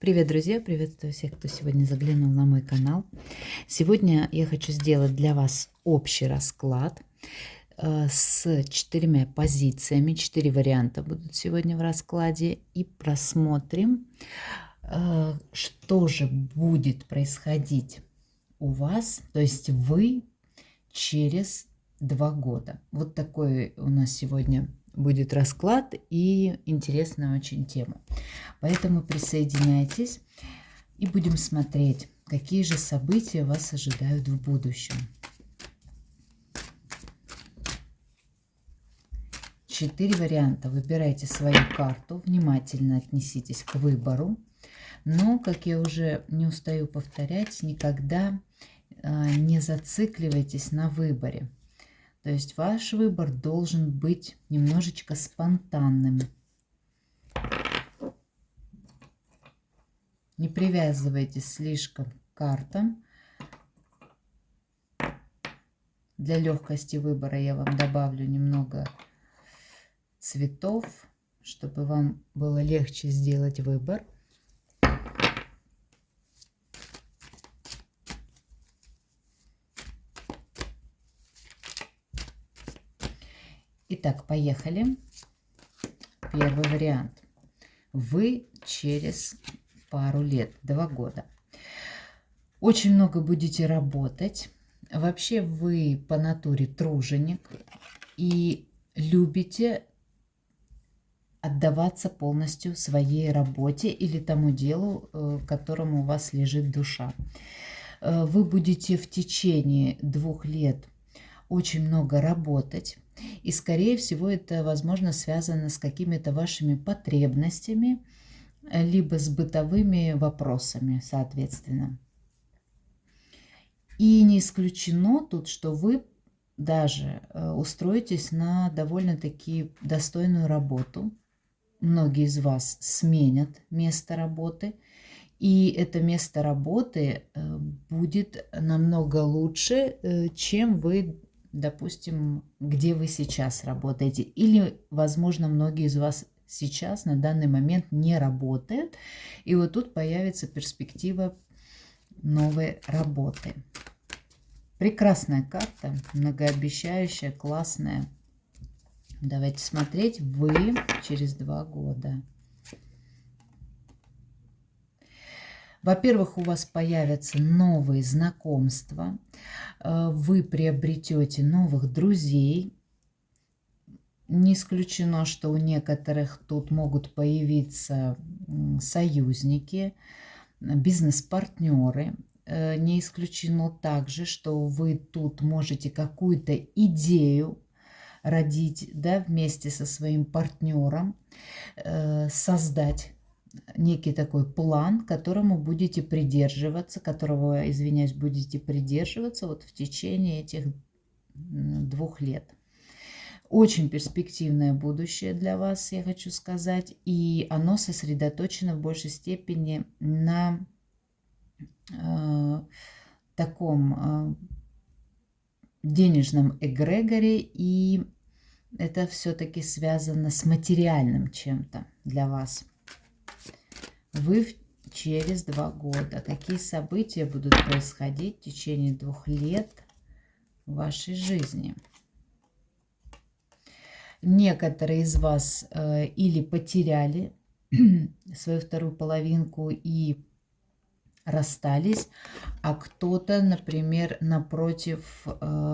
Привет, друзья! Приветствую всех, кто сегодня заглянул на мой канал. Сегодня я хочу сделать для вас общий расклад с 4 позициями. 4 варианта будут сегодня в раскладе. И просмотрим, что же будет происходить у вас, то есть вы через 2 года. Вот такой у нас сегодня будет расклад и интересная очень тема. Поэтому присоединяйтесь и будем смотреть, какие же события вас ожидают в будущем. 4 варианта. Выбирайте свою карту, внимательно отнеситесь к выбору. Но, как я уже не устаю повторять, никогда не зацикливайтесь на выборе. То есть ваш выбор должен быть немножечко спонтанным. Не привязывайтесь слишком к картам. Для легкости выбора я вам добавлю немного цветов, чтобы вам было легче сделать выбор. Итак, поехали. Первый вариант. Вы через пару лет, 2 года. Очень много будете работать. Вообще вы по натуре труженик и любите отдаваться полностью своей работе или тому делу, которому у вас лежит душа. Вы будете в течение 2 лет очень много работать. И, скорее всего, это, возможно, связано с какими-то вашими потребностями, либо с бытовыми вопросами, соответственно. И не исключено тут, что вы даже устроитесь на довольно-таки достойную работу. Многие из вас сменят место работы. И это место работы будет намного лучше, чем вы, допустим, где вы сейчас работаете. Или, возможно, многие из вас сейчас на данный момент не работают. И вот тут появится перспектива новой работы. Прекрасная карта, многообещающая, классная. Давайте смотреть. Вы через 2 года. Во-первых, у вас появятся новые знакомства. Вы приобретете новых друзей. Не исключено, что у некоторых тут могут появиться союзники, бизнес-партнеры. Не исключено также, что вы тут можете какую-то идею родить, да, вместе со своим партнером, создать некий такой план, которому будете придерживаться, которого, извиняюсь, будете придерживаться вот в течение этих 2 лет. Очень перспективное будущее для вас, я хочу сказать, и оно сосредоточено в большей степени на таком денежном эгрегоре, и это все-таки связано с материальным чем-то для вас. Вы через 2 года. Какие события будут происходить в течение 2 лет в вашей жизни? Некоторые из вас или потеряли свою вторую половинку и расстались, а кто-то, например, напротив,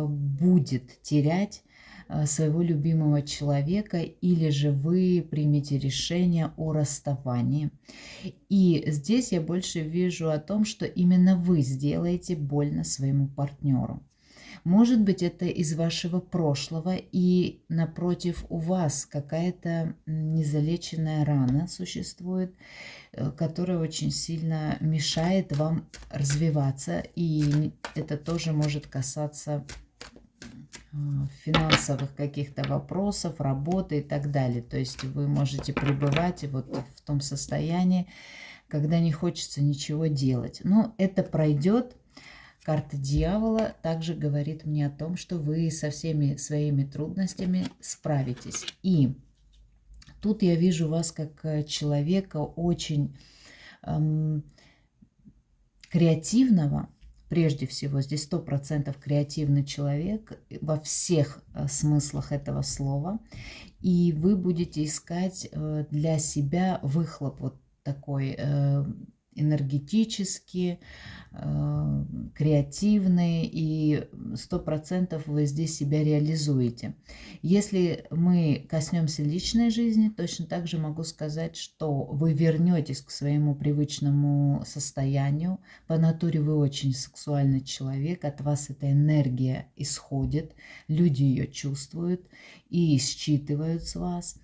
будет терять своего любимого человека, или же вы примете решение о расставании. И здесь я больше вижу о том, что именно вы сделаете больно своему партнеру. Может быть, это из вашего прошлого, и напротив у вас какая-то незалеченная рана существует, которая очень сильно мешает вам развиваться, и это тоже может касаться финансовых каких-то вопросов, работы и так далее. То есть вы можете пребывать вот в том состоянии, когда не хочется ничего делать. Но это пройдет. Карта дьявола также говорит мне о том, что вы со всеми своими трудностями справитесь. И тут я вижу вас как человека очень креативного. Прежде всего, здесь 100% креативный человек во всех смыслах этого слова. И вы будете искать для себя выхлоп вот такой энергетический, креативный, и 100% вы здесь себя реализуете. Если мы коснемся личной жизни, точно так же могу сказать, что вы вернетесь к своему привычному состоянию. По натуре вы очень сексуальный человек, от вас эта энергия исходит, люди ее чувствуют и считывают с вас.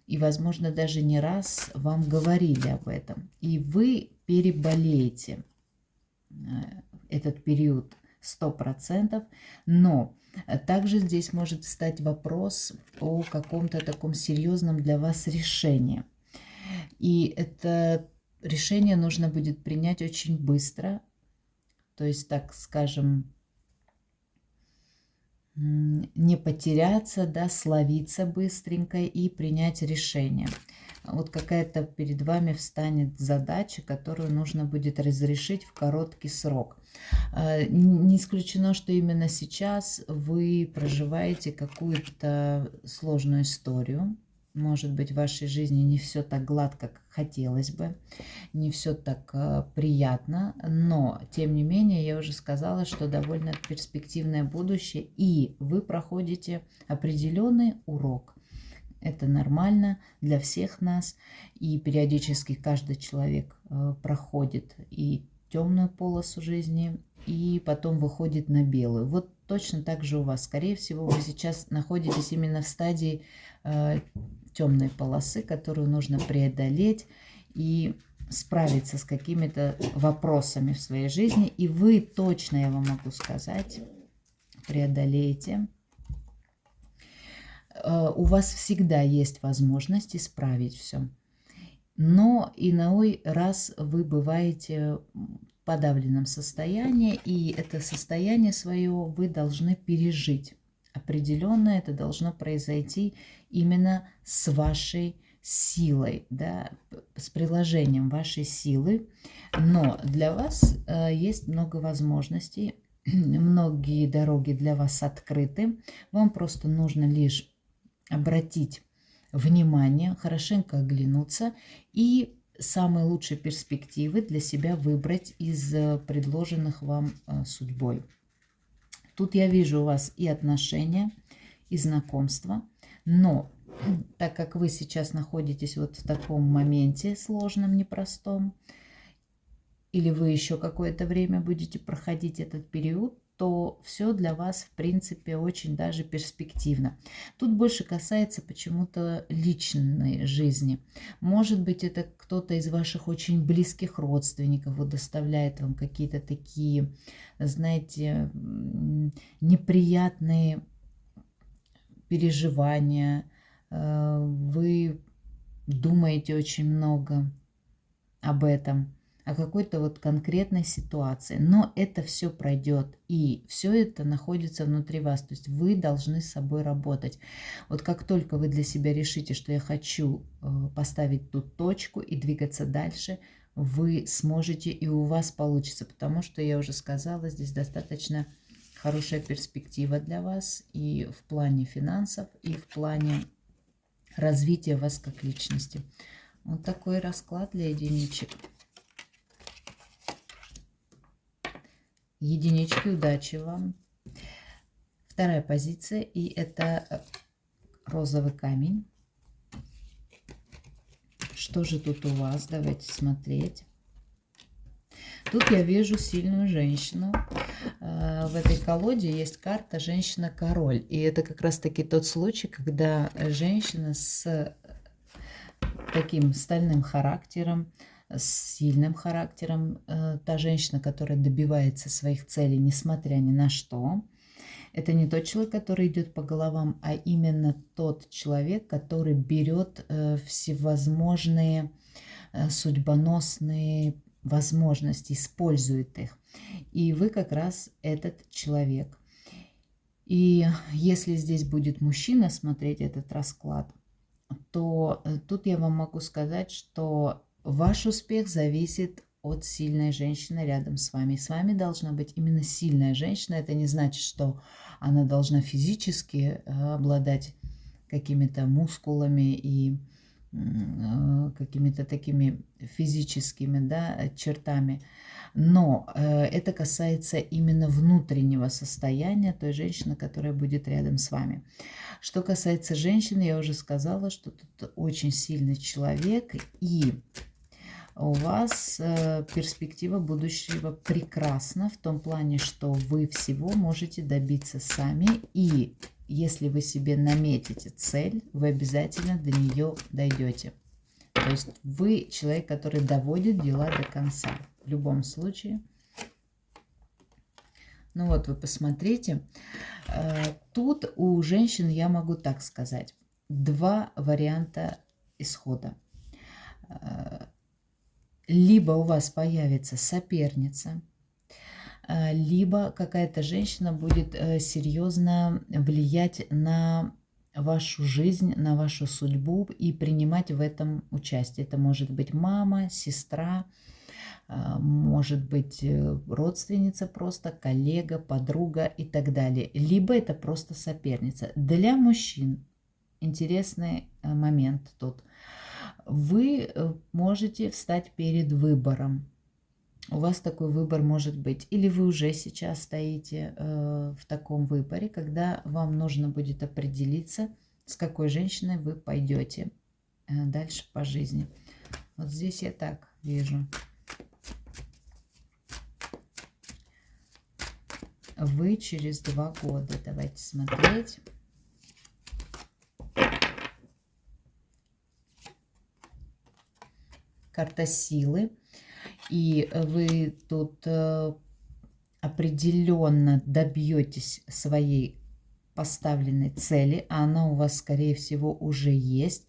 И, возможно, даже не раз вам говорили об этом. И вы переболеете этот период 100%, но также здесь может встать вопрос о каком-то таком серьезном для вас решении. И это решение нужно будет принять очень быстро, то есть, так скажем, не потеряться, да, словиться быстренько и принять решение. Вот какая-то перед вами встанет задача, которую нужно будет разрешить в короткий срок. Не исключено, что именно сейчас вы проживаете какую-то сложную историю. Может быть, в вашей жизни не все так гладко, как хотелось бы, не все так приятно, но, тем не менее, я уже сказала, что довольно перспективное будущее, и вы проходите определенный урок. Это нормально для всех нас, и периодически каждый человек проходит и темную полосу жизни, и потом выходит на белую. Вот точно так же у вас. Скорее всего, вы сейчас находитесь именно в стадии темной полосы, которую нужно преодолеть и справиться с какими-то вопросами в своей жизни. И вы точно, я вам могу сказать, преодолеете. У вас всегда есть возможность исправить все. Но иной раз вы бываете в подавленном состоянии, и это состояние свое вы должны пережить. Определенно это должно произойти именно с вашей силой, да, с приложением вашей силы. Но для вас есть много возможностей, многие дороги для вас открыты. Вам просто нужно лишь обратить внимание, хорошенько оглянуться и самые лучшие перспективы для себя выбрать из предложенных вам судьбой. Тут я вижу у вас и отношения, и знакомства, но так как вы сейчас находитесь вот в таком моменте сложном, непростом, или вы еще какое-то время будете проходить этот период, то все для вас, в принципе, очень даже перспективно. Тут больше касается почему-то личной жизни. Может быть, это кто-то из ваших очень близких родственников вот доставляет вам какие-то такие, знаете, неприятные переживания. Вы думаете очень много об этом, о какой-то вот конкретной ситуации. Но это все пройдет, и все это находится внутри вас. То есть вы должны с собой работать. Вот как только вы для себя решите, что я хочу поставить тут точку и двигаться дальше, вы сможете, и у вас получится. Потому что, я уже сказала, здесь достаточно хорошая перспектива для вас и в плане финансов, и в плане развития вас как личности. Вот такой расклад для единичек. Единички, удачи вам. Вторая позиция, и это розовый камень. Что же тут у вас? Давайте смотреть. Тут я вижу сильную женщину. В этой колоде есть карта «Женщина-король». И это как раз-таки тот случай, когда женщина с таким стальным характером, с сильным характером, та женщина, которая добивается своих целей, несмотря ни на что. Это не тот человек, который идет по головам, а именно тот человек, который берет всевозможные судьбоносные возможности, использует их. И вы как раз этот человек. И если здесь будет мужчина смотреть этот расклад, то тут я вам могу сказать, что Ваш успех зависит от сильной женщины рядом с вами. С вами должна быть именно сильная женщина. Это не значит, что она должна физически обладать какими-то мускулами и какими-то такими физическими, да, чертами. Но это касается именно внутреннего состояния той женщины, которая будет рядом с вами. Что касается женщин, я уже сказала, что тут очень сильный человек, и у вас перспектива будущего прекрасна в том плане, что вы всего можете добиться сами, и если вы себе наметите цель, вы обязательно до нее дойдете. То есть вы человек, который доводит дела до конца. В любом случае. Ну вот, вы посмотрите. Тут у женщин, я могу так сказать, два варианта исхода. Либо у вас появится соперница, либо какая-то женщина будет серьезно влиять на вашу жизнь, на вашу судьбу и принимать в этом участие. Это может быть мама, сестра, может быть родственница просто, коллега, подруга и так далее. Либо это просто соперница. Для мужчин интересный момент тут. Вы можете встать перед выбором. У вас такой выбор может быть. Или вы уже сейчас стоите в таком выборе, когда вам нужно будет определиться, с какой женщиной вы пойдете дальше по жизни. Вот здесь я так вижу. Вы через 2 года. Давайте смотреть. Карта силы. И вы тут определенно добьетесь своей поставленной цели, а она у вас, скорее всего, уже есть.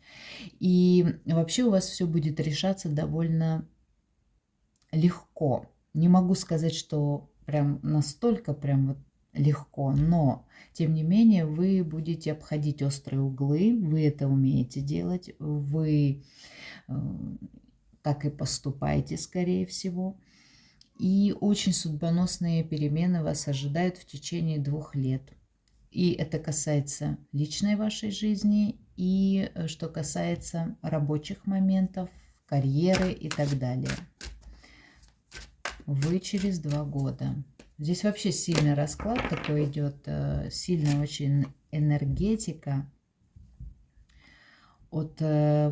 И вообще у вас все будет решаться довольно легко. Не могу сказать, что прям настолько прям вот легко, но тем не менее вы будете обходить острые углы, вы это умеете делать, вы так и поступаете, скорее всего. И очень судьбоносные перемены вас ожидают в течение 2 лет. И это касается личной вашей жизни, и что касается рабочих моментов, карьеры и так далее. Вы через 2 года. Здесь вообще сильный расклад такой идет, сильная очень энергетика от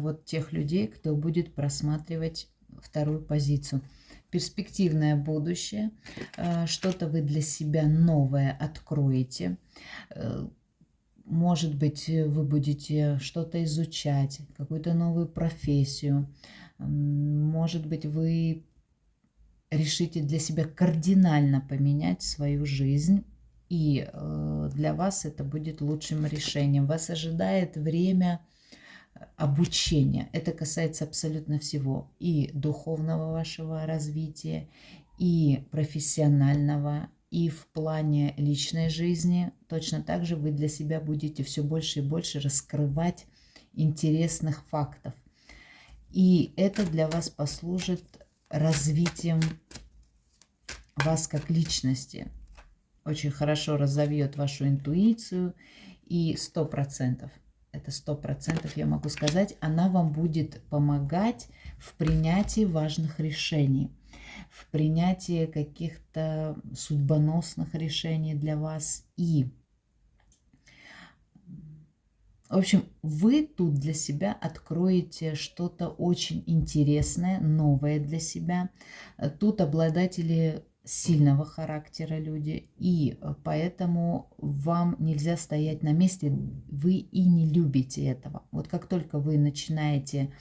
вот тех людей, кто будет просматривать вторую позицию. Перспективное будущее, что-то вы для себя новое откроете. Может быть, вы будете что-то изучать, какую-то новую профессию. Может быть, вы решите для себя кардинально поменять свою жизнь, и для вас это будет лучшим решением. Вас ожидает время обучения. Это касается абсолютно всего. И духовного вашего развития, и профессионального, и в плане личной жизни. Точно так же вы для себя будете все больше и больше раскрывать интересных фактов. И это для вас послужит развитием вас как личности. Очень хорошо разовьет вашу интуицию. И 100%. Это 100% я могу сказать, она вам будет помогать в принятии важных решений, в принятии каких-то судьбоносных решений для вас. И, в общем, вы тут для себя откроете что-то очень интересное, новое для себя. Тут обладатели сильного характера люди, и поэтому вам нельзя стоять на месте, вы и не любите этого. Вот как только вы начинаете,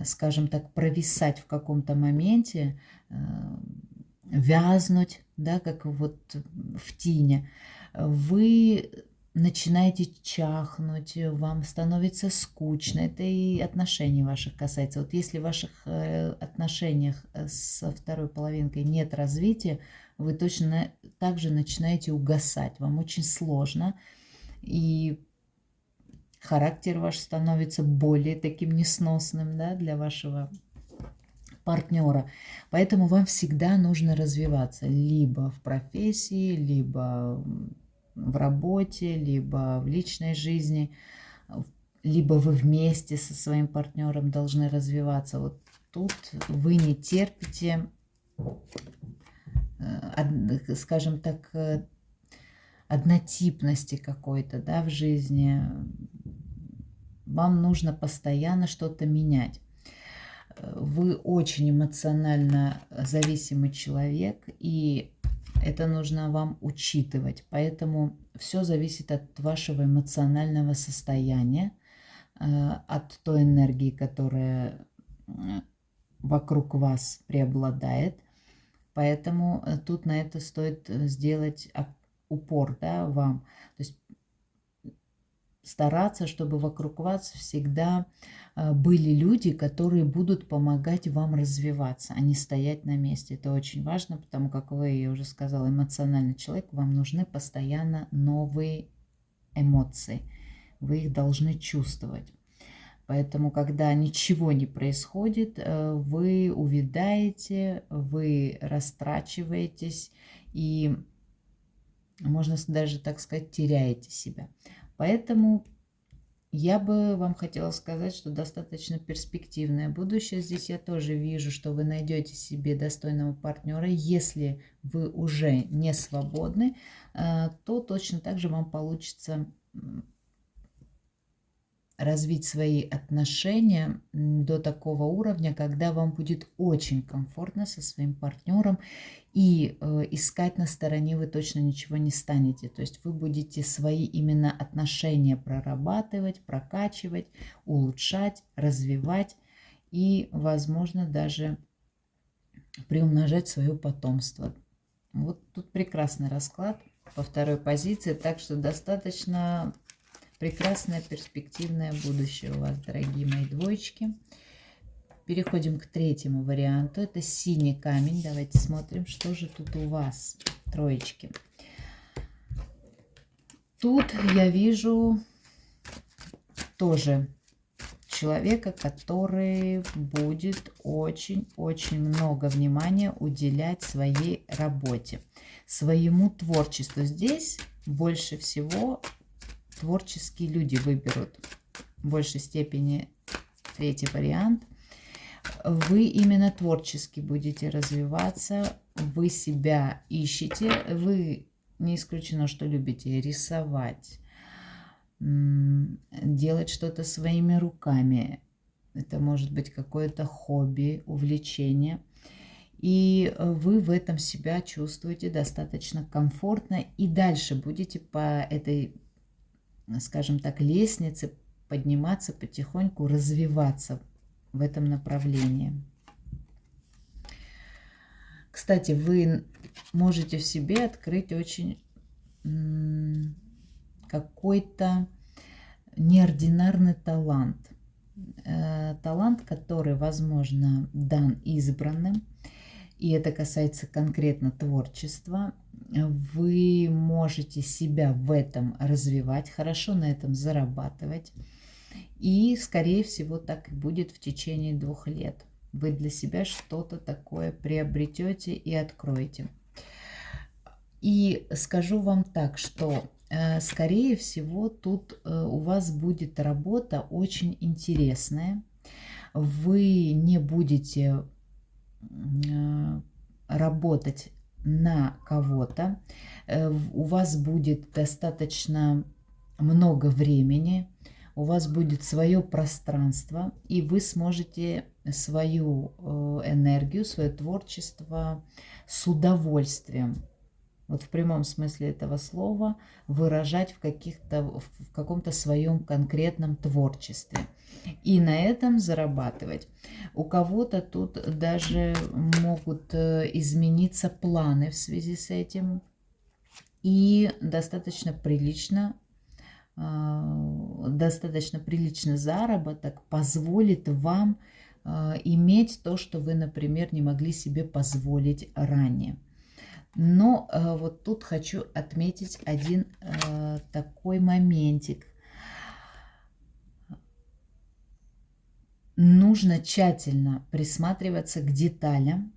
скажем так, провисать в каком-то моменте, вязнуть, да, как вот в тине, вы начинаете чахнуть, вам становится скучно. Это и отношений ваших касается. Вот если в ваших отношениях со второй половинкой нет развития, вы точно так же начинаете угасать. Вам очень сложно. И характер ваш становится более таким несносным, да, для вашего партнера. Поэтому вам всегда нужно развиваться либо в профессии, либо в работе, либо в личной жизни, либо вы вместе со своим партнером должны развиваться. Вот тут вы не терпите, скажем так, однотипности какой-то, да, в жизни. Вам нужно постоянно что-то менять. Вы очень эмоционально зависимый человек, и это нужно вам учитывать. Поэтому все зависит от вашего эмоционального состояния, от той энергии, которая вокруг вас преобладает. Поэтому тут на это стоит сделать упор, да, вам. То есть стараться, чтобы вокруг вас всегда были люди, которые будут помогать вам развиваться, а не стоять на месте. Это очень важно, потому как вы, я уже сказала, эмоциональный человек, вам нужны постоянно новые эмоции. Вы их должны чувствовать. Поэтому, когда ничего не происходит, вы увядаете, вы растрачиваетесь и, можно даже так сказать, теряете себя. Поэтому я бы вам хотела сказать, что достаточно перспективное будущее. Здесь я тоже вижу, что вы найдете себе достойного партнера. Если вы уже не свободны, то точно так же вам получится развить свои отношения до такого уровня, когда вам будет очень комфортно со своим партнером, и искать на стороне вы точно ничего не станете. То есть вы будете свои именно отношения прорабатывать, прокачивать, улучшать, развивать и, возможно, даже приумножать свое потомство. Вот тут прекрасный расклад по второй позиции, так что достаточно прекрасное перспективное будущее у вас, дорогие мои двоечки. Переходим к третьему варианту. Это синий камень. Давайте смотрим, что же тут у вас, троечки. Тут я вижу тоже человека, который будет очень-очень много внимания уделять своей работе, своему творчеству. Здесь больше всего творческие люди выберут в большей степени третий вариант. Вы именно творчески будете развиваться, вы себя ищете, вы не исключено, что любите рисовать, делать что-то своими руками. Это может быть какое-то хобби, увлечение. И вы в этом себя чувствуете достаточно комфортно. И дальше будете по этой, скажем так, лестнице подниматься потихоньку, развиваться в этом направлении. Кстати, вы можете в себе открыть очень какой-то неординарный талант. Талант, который, возможно, дан избранным. И это касается конкретно творчества. Вы можете себя в этом развивать, хорошо на этом зарабатывать. И, скорее всего, так и будет в течение 2 лет. Вы для себя что-то такое приобретете и откроете. И скажу вам так, что, скорее всего, тут у вас будет работа очень интересная. Вы не будете работать на кого-то. У вас будет достаточно много времени. У вас будет свое пространство, и вы сможете свою энергию, свое творчество с удовольствием, вот в прямом смысле этого слова, выражать в каком-то своем конкретном творчестве. И на этом зарабатывать. У кого-то тут даже могут измениться планы в связи с этим. И достаточно приличный заработок позволит вам иметь то, что вы, например, не могли себе позволить ранее. Но вот тут хочу отметить один такой моментик. нужно тщательно присматриваться к деталям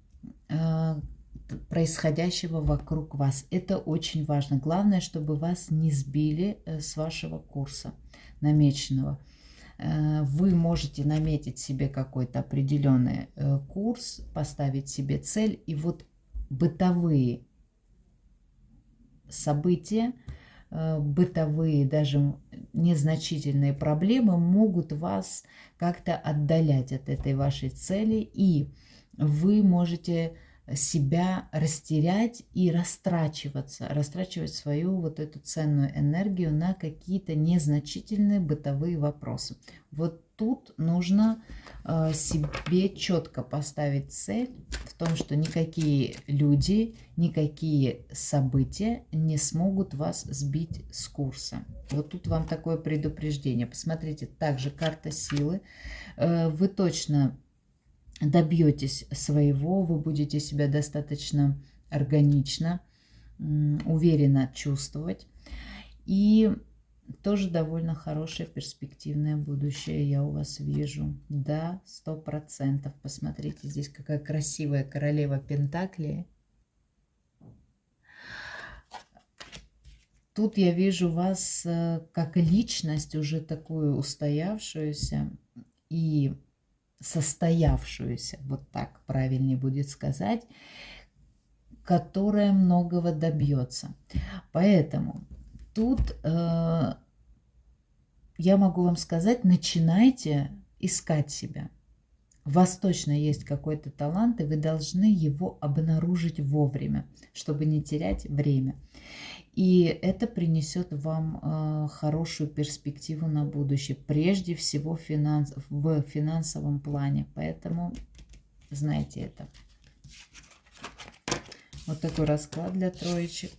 происходящего вокруг вас. Это очень важно. Главное, чтобы вас не сбили с вашего курса намеченного. Вы можете наметить себе какой-то определенный курс, поставить себе цель, и вот бытовые события, бытовые, даже незначительные проблемы могут вас как-то отдалять от этой вашей цели, и вы можете себя растерять и растрачивать свою вот эту ценную энергию на какие-то незначительные бытовые вопросы. Вот тут нужно себе четко поставить цель в том, что никакие люди, никакие события не смогут вас сбить с курса. Вот тут вам такое предупреждение. Посмотрите, также карта силы. Вы точно добьетесь своего, вы будете себя достаточно органично, уверенно чувствовать. И тоже довольно хорошее перспективное будущее я у вас вижу. Да, 100%. Посмотрите, здесь какая красивая королева Пентаклей. Тут я вижу вас как личность, уже такую устоявшуюся и состоявшуюся, вот так правильнее будет сказать, которая многого добьется. Поэтому тут я могу вам сказать, начинайте искать себя. У вас точно есть какой-то талант, и вы должны его обнаружить вовремя, чтобы не терять время. И это принесет вам хорошую перспективу на будущее, прежде всего в финансовом плане. Поэтому знайте это. Вот такой расклад для троечек.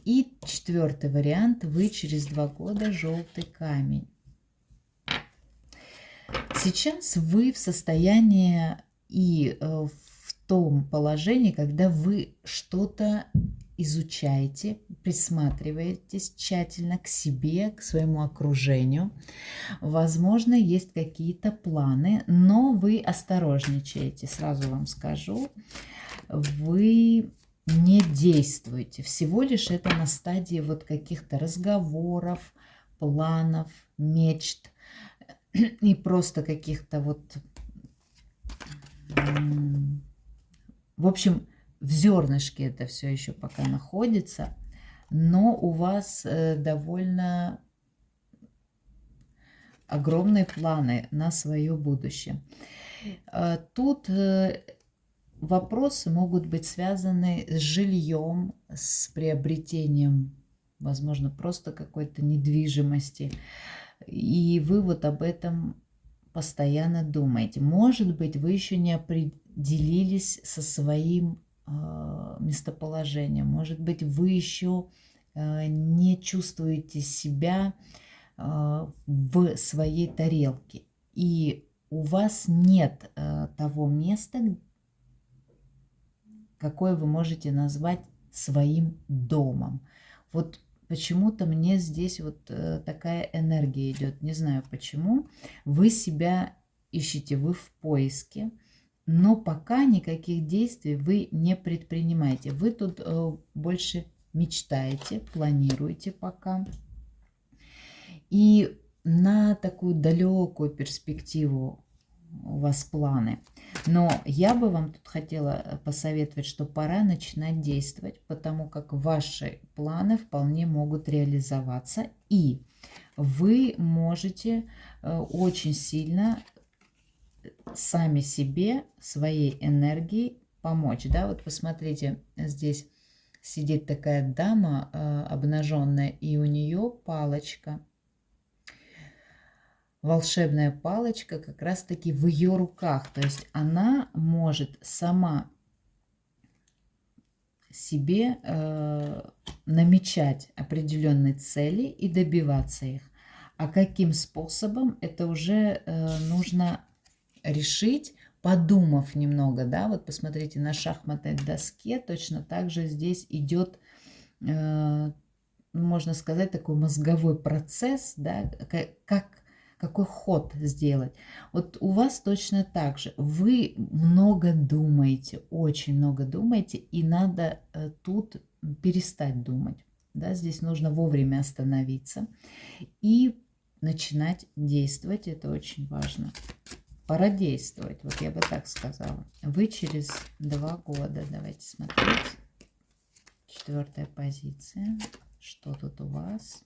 И четвертый вариант. Вы через 2 года желтый камень. Сейчас вы в состоянии и в том положении, когда вы что-то изучаете, присматриваетесь тщательно к себе, к своему окружению. Возможно, есть какие-то планы, но вы осторожничаете, сразу вам скажу. Вы не действуете. Всего лишь это на стадии вот каких-то разговоров, планов, мечт и просто каких-то вот... В общем, в зернышке это все еще пока находится, но у вас довольно огромные планы на свое будущее. Тут вопросы могут быть связаны с жильем, с приобретением, возможно, просто какой-то недвижимости. И вы вот об этом постоянно думаете. Может быть, вы еще не определились со своим местоположением. Может быть, вы еще не чувствуете себя в своей тарелке. И у вас нет того места, какое вы можете назвать своим домом. Вот почему-то мне здесь вот такая энергия идет. Не знаю почему. Вы себя ищете, вы в поиске. Но пока никаких действий вы не предпринимаете. Вы тут больше мечтаете, планируете пока. И на такую далекую перспективу у вас планы. Но я бы вам тут хотела посоветовать, что пора начинать действовать, потому как ваши планы вполне могут реализоваться. И вы можете очень сильно сами себе, своей энергией помочь. Да? Вот посмотрите, здесь сидит такая дама обнаженная, и у нее палочка. Волшебная палочка как раз-таки в ее руках. То есть она может сама себе намечать определенные цели и добиваться их. А каким способом, это уже нужно решить, подумав немного, да, вот посмотрите, на шахматной доске точно так же здесь идет, можно сказать, такой мозговой процесс, да, как какой ход сделать. Вот у вас точно так же. Вы много думаете, очень много думаете, и надо тут перестать думать. Да, здесь нужно вовремя остановиться и начинать действовать. Это очень важно. Пора действовать, вот я бы так сказала. Вы через 2 года, давайте смотреть. 4-я позиция. Что тут у вас?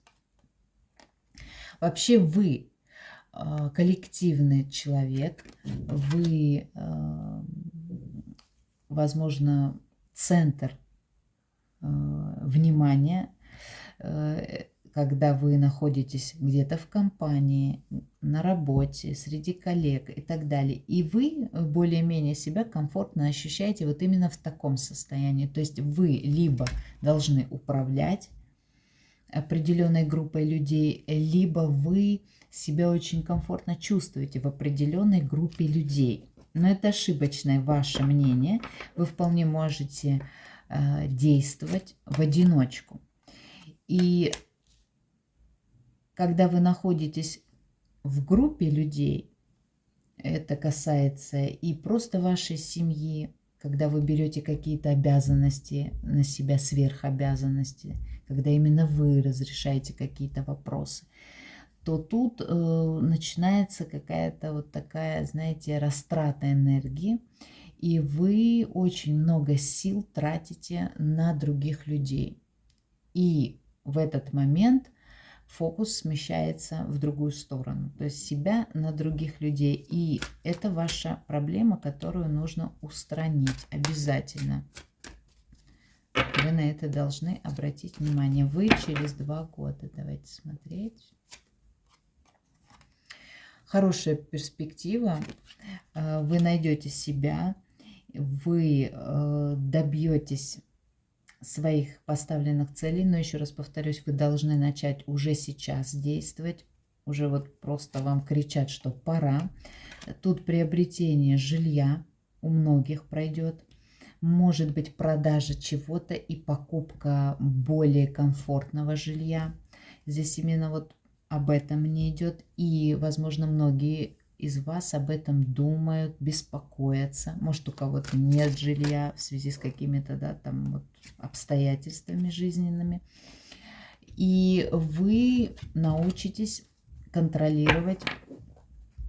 Вообще вы коллективный человек, вы, возможно, центр внимания, когда вы находитесь где-то в компании, на работе, среди коллег и так далее. И вы более-менее себя комфортно ощущаете вот именно в таком состоянии. То есть вы либо должны управлять определенной группой людей, либо вы себя очень комфортно чувствуете в определенной группе людей. Но это ошибочное ваше мнение. Вы вполне можете действовать в одиночку. И когда вы находитесь в группе людей, это касается и просто вашей семьи, когда вы берете какие-то обязанности на себя, сверхобязанности, когда именно вы разрешаете какие-то вопросы, то тут начинается какая-то вот такая, знаете, растрата энергии, и вы очень много сил тратите на других людей. И в этот момент фокус смещается в другую сторону, то есть себя на других людей. И это ваша проблема, которую нужно устранить обязательно. Вы на это должны обратить внимание. Вы через 2 года. Давайте смотреть. Хорошая перспектива. Вы найдете себя, вы добьетесь своих поставленных целей, но еще раз повторюсь, вы должны начать уже сейчас действовать, уже вот просто вам кричат, что пора. Тут приобретение жилья у многих пройдет, может быть продажа чего-то и покупка более комфортного жилья. Здесь именно вот об этом мне идет, и, возможно, многие из вас об этом думают, беспокоятся. Может, у кого-то нет жилья в связи с какими-то, да, там вот обстоятельствами жизненными. И вы научитесь контролировать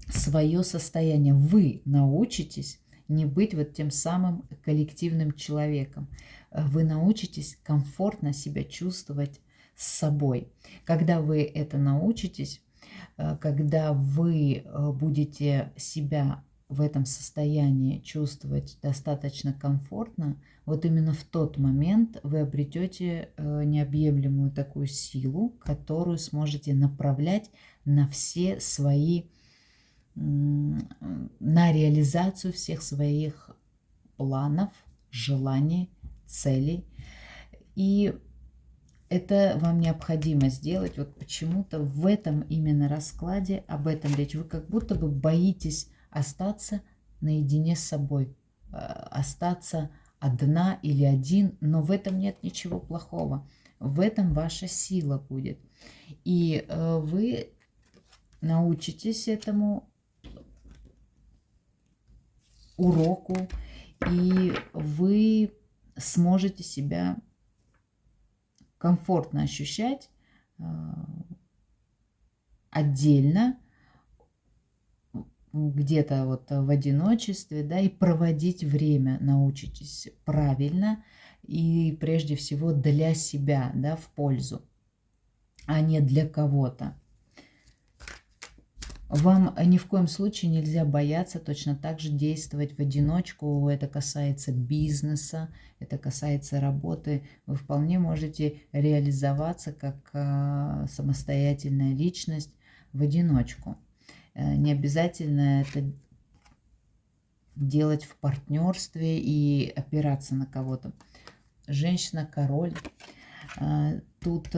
свое состояние. Вы научитесь не быть вот тем самым коллективным человеком. Вы научитесь комфортно себя чувствовать с собой. Когда вы это научитесь, когда вы будете себя в этом состоянии чувствовать достаточно комфортно, вот именно в тот момент вы обретете необъемлемую такую силу, которую сможете направлять на все свои, на реализацию всех своих планов, желаний, целей. И это вам необходимо сделать. Вот почему-то в этом именно раскладе об этом речь. Вы как будто бы боитесь остаться наедине с собой, остаться одна или один, но в этом нет ничего плохого. В этом ваша сила будет. И вы научитесь этому уроку, и вы сможете себя комфортно ощущать отдельно, где-то вот в одиночестве, да, и проводить время научитесь правильно и прежде всего для себя, да, в пользу, а не для кого-то. Вам ни в коем случае нельзя бояться точно так же действовать в одиночку. Это касается бизнеса, это касается работы. Вы вполне можете реализоваться как самостоятельная личность в одиночку. Не обязательно это делать в партнерстве и опираться на кого-то. Женщина-король. Тут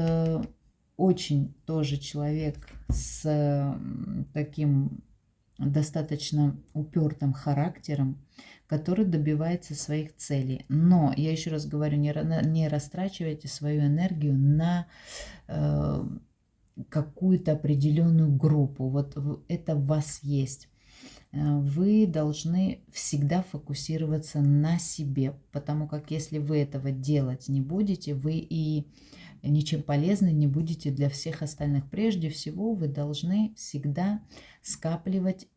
очень тоже человек с таким достаточно упертым характером, который добивается своих целей. Но, я еще раз говорю, не растрачивайте свою энергию на какую-то определенную группу. Вот это в вас есть. Вы должны всегда фокусироваться на себе, потому как если вы этого делать не будете, вы и ничем полезны не будете для всех остальных. Прежде всего, вы должны всегда скапливать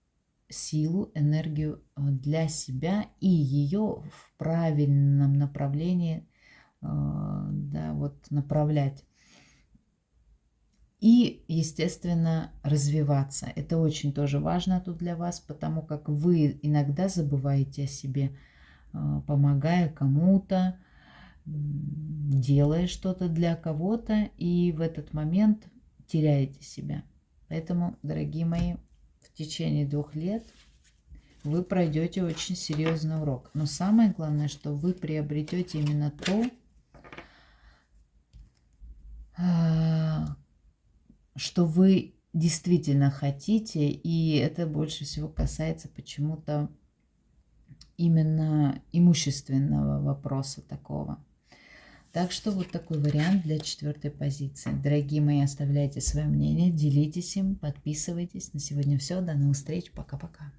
силу, энергию для себя и ее в правильном направлении, да, вот направлять. И, естественно, развиваться. Это очень тоже важно тут для вас, потому как вы иногда забываете о себе, помогая кому-то, делая что-то для кого-то, и в этот момент теряете себя. Поэтому, дорогие мои, в течение 2 лет вы пройдете очень серьезный урок. Но самое главное, что вы приобретете именно то, что вы действительно хотите, и это больше всего касается почему-то именно имущественного вопроса такого. Так что вот такой вариант для 4-й позиции. Дорогие мои, оставляйте свое мнение, делитесь им, подписывайтесь. На сегодня все. До новых встреч. Пока-пока.